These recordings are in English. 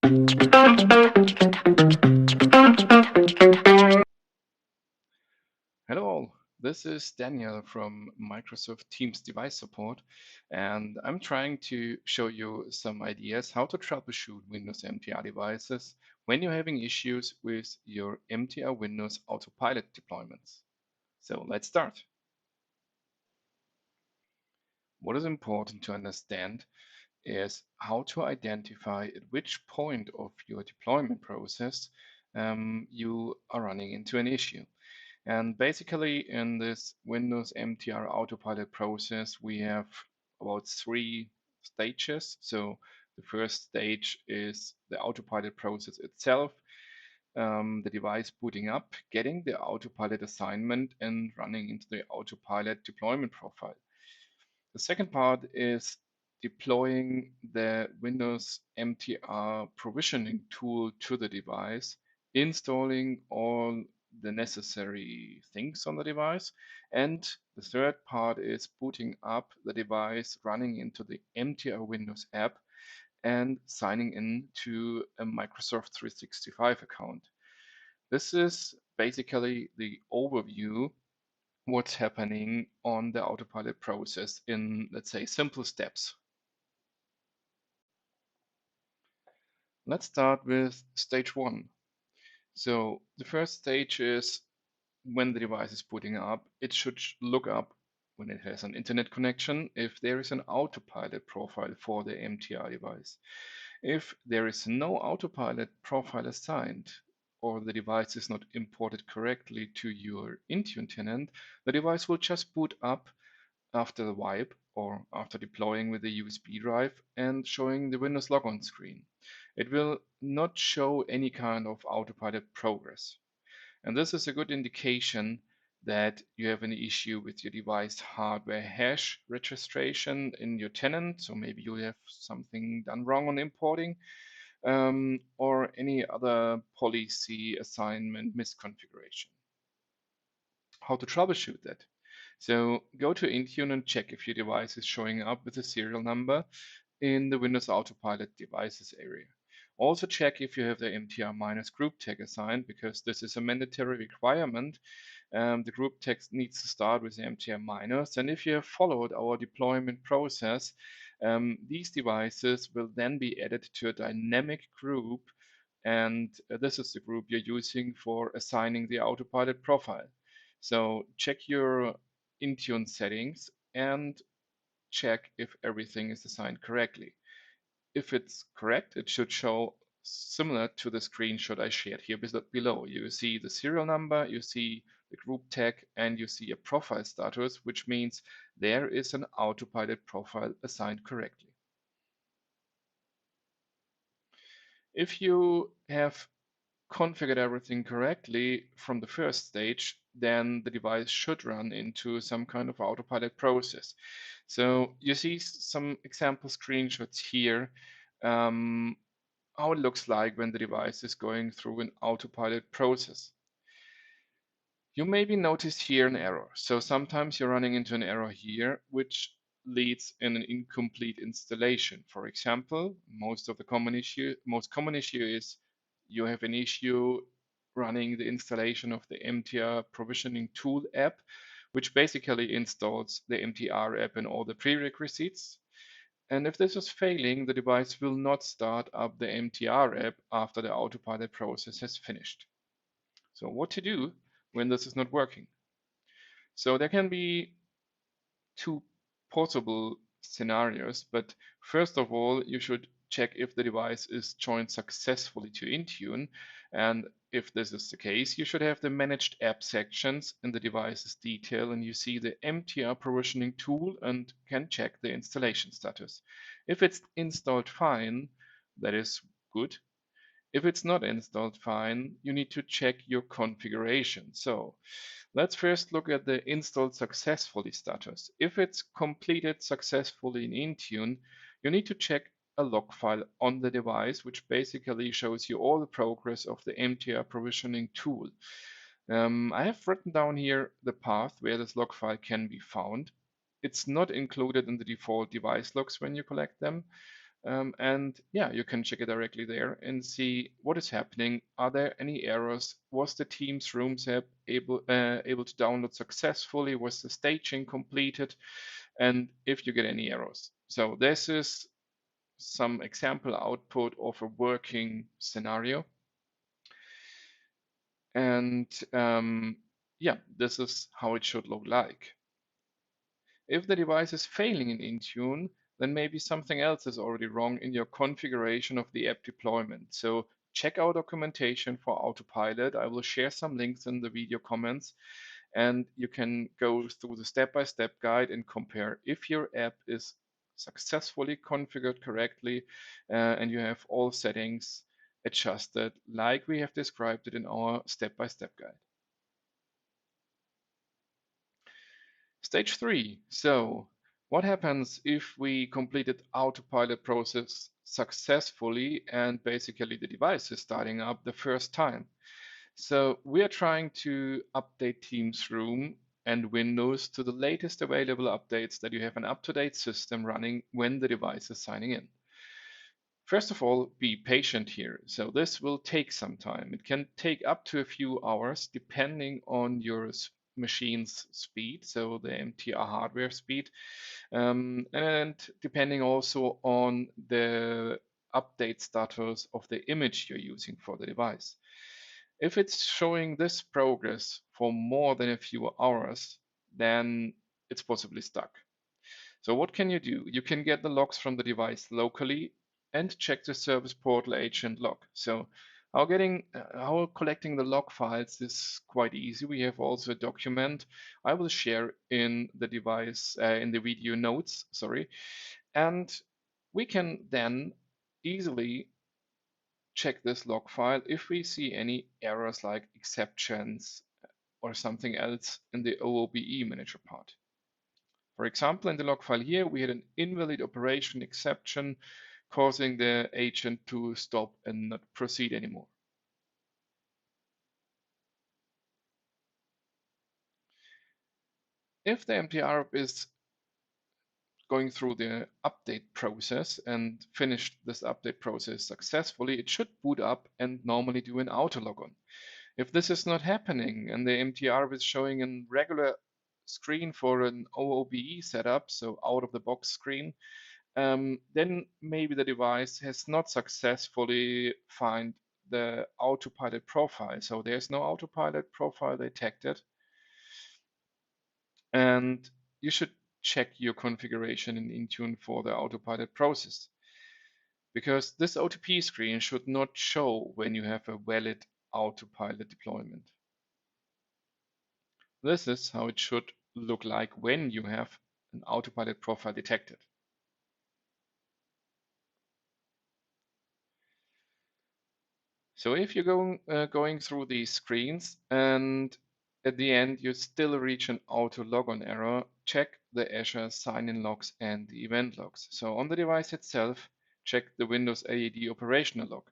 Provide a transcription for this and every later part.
Hello all, this is Daniel from Microsoft Teams device support, and I'm trying to show you some ideas how to troubleshoot Windows MTR devices when you're having issues with your MTR Windows Autopilot deployments. So let's start. What is important to understand is how to identify at which point of your deployment process you are running into an issue. And basically in this Windows MTR Autopilot process, we have about 3 stages. So the first stage is the Autopilot process itself, the device booting up, getting the Autopilot assignment and running into the Autopilot deployment profile. The second part is deploying the Windows MTR provisioning tool to the device, installing all the necessary things on the device. And the third part is booting up the device, running into the MTR Windows app and signing in to a Microsoft 365 account. This is basically the overview what's happening on the autopilot process in, let's say, simple steps. Let's start with stage 1. So the first stage is when the device is booting up, it should look up when it has an internet connection if there is an autopilot profile for the MTR device. If there is no autopilot profile assigned, or the device is not imported correctly to your Intune tenant, the device will just boot up after the wipe or after deploying with the USB drive and showing the Windows logon screen. It will not show any kind of autopilot progress. And this is a good indication that you have an issue with your device hardware hash registration in your tenant. So maybe you have something done wrong on importing or any other policy assignment misconfiguration. How to troubleshoot that? So go to Intune and check if your device is showing up with a serial number in the Windows Autopilot devices area. Also check if you have the MTR- group tag assigned, because this is a mandatory requirement. The group tag needs to start with the MTR-, and if you have followed our deployment process, these devices will then be added to a dynamic group, and this is the group you're using for assigning the autopilot profile. So check your Intune settings and check if everything is assigned correctly. If it's correct, it should show similar to the screenshot I shared here below. You see the serial number, you see the group tag, and you see a profile status, which means there is an autopilot profile assigned correctly. If you have configured everything correctly from the first stage, then the device should run into some kind of autopilot process. So you see some example screenshots here, how it looks like when the device is going through an autopilot process. You maybe noticed here an error. So sometimes you're running into an error here, which leads in an incomplete installation. For example, most common issue is you have an issue running the installation of the MTR provisioning tool app, which basically installs the MTR app and all the prerequisites. And if this is failing, the device will not start up the MTR app after the autopilot process has finished. So what to do when this is not working? So there can be two possible scenarios, but first of all, you should check if the device is joined successfully to Intune. And if this is the case, you should have the managed app sections in the device's detail, and you see the MTR provisioning tool and can check the installation status. If it's installed fine, that is good. If it's not installed fine, you need to check your configuration. So let's first look at the installed successfully status. If it's completed successfully in Intune, you need to check a log file on the device, which basically shows you all the progress of the MTR provisioning tool. I have written down here the path where this log file can be found. It's not included in the default device logs when you collect them. And yeah, you can check it directly there and see what is happening. Are there any errors? Was the Teams Rooms app able to download successfully? Was the staging completed? And if you get any errors. So this is some example output of a working scenario. And yeah, this is how it should look like. If the device is failing in Intune, then maybe something else is already wrong in your configuration of the app deployment. So check our documentation for Autopilot. I will share some links in the video comments, and you can go through the step-by-step guide and compare if your app is successfully configured correctly and you have all settings adjusted like we have described it in our step-by-step guide. Stage 3. So what happens if we completed Autopilot process successfully and basically the device is starting up the first time? So we are trying to update Teams Room and Windows to the latest available updates that you have an up-to-date system running when the device is signing in. First of all, be patient here. So this will take some time. It can take up to a few hours depending on your machine's speed, so the MTR hardware speed, and depending also on the update status of the image you're using for the device. If it's showing this progress for more than a few hours, then it's possibly stuck. So what can you do? You can get the logs from the device locally and check the service portal agent log. So how collecting the log files is quite easy. We have also a document I will share in the device in the video notes, sorry. And we can then easily check this log file if we see any errors like exceptions or something else in the OOBE manager part. For example, in the log file here, we had an invalid operation exception causing the agent to stop and not proceed anymore. If the MTR is going through the update process and finished this update process successfully, it should boot up and normally do an auto logon. If this is not happening and the MTR is showing a regular screen for an OOBE setup, so out of the box screen, then maybe the device has not successfully found the autopilot profile. So there's no autopilot profile detected. And you should check your configuration in Intune for the autopilot process, because this OTP screen should not show when you have a valid autopilot deployment. This is how it should look like when you have an autopilot profile detected. So if you're going through these screens and at the end you still reach an auto logon error, check the Azure sign-in logs and the event logs. So on the device itself, check the Windows AED operational log.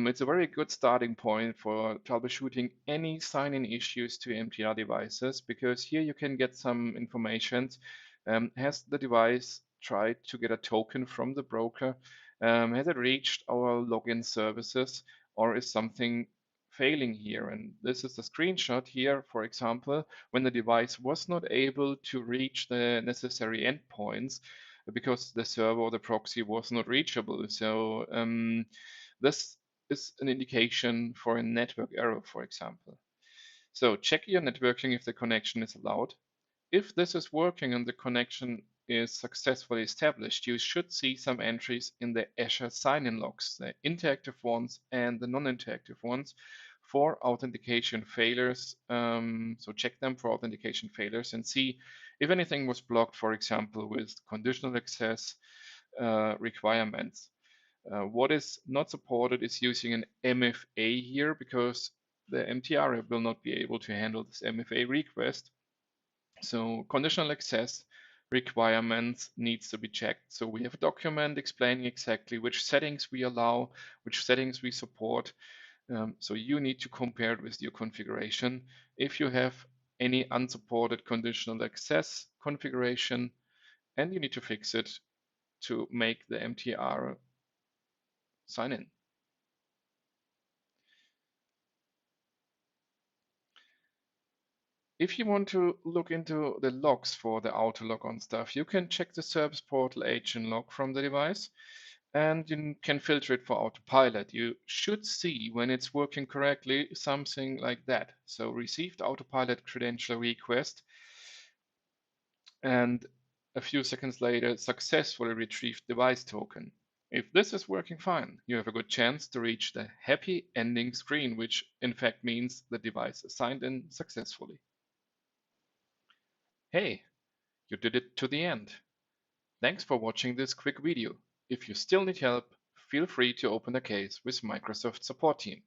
It's a very good starting point for troubleshooting any sign-in issues to MTR devices, because here you can get some information. Has the device tried to get a token from the broker? Has it reached our login services, or is something failing here? And this is the screenshot here, for example, when the device was not able to reach the necessary endpoints because the server or the proxy was not reachable. So this is an indication for a network error, for example. So check your networking if the connection is allowed. If this is working and the connection is successfully established, you should see some entries in the Azure sign-in logs, the interactive ones and the non-interactive ones, for authentication failures. So check them for authentication failures and see if anything was blocked, for example, with conditional access requirements. What is not supported is using an MFA here, because the MTR will not be able to handle this MFA request. So conditional access requirements needs to be checked. So we have a document explaining exactly which settings we allow, which settings we support. So you need to compare it with your configuration. If you have any unsupported conditional access configuration and you need to fix it, to make the MTR sign in. If you want to look into the logs for the auto logon stuff, you can check the service portal agent log from the device, and you can filter it for Autopilot. You should see when it's working correctly something like that. So received Autopilot credential request, and a few seconds later successfully retrieved device token. If this is working fine, you have a good chance to reach the happy ending screen, which in fact means the device is signed in successfully. Hey, you did it to the end. Thanks for watching this quick video. If you still need help, feel free to open a case with Microsoft support team.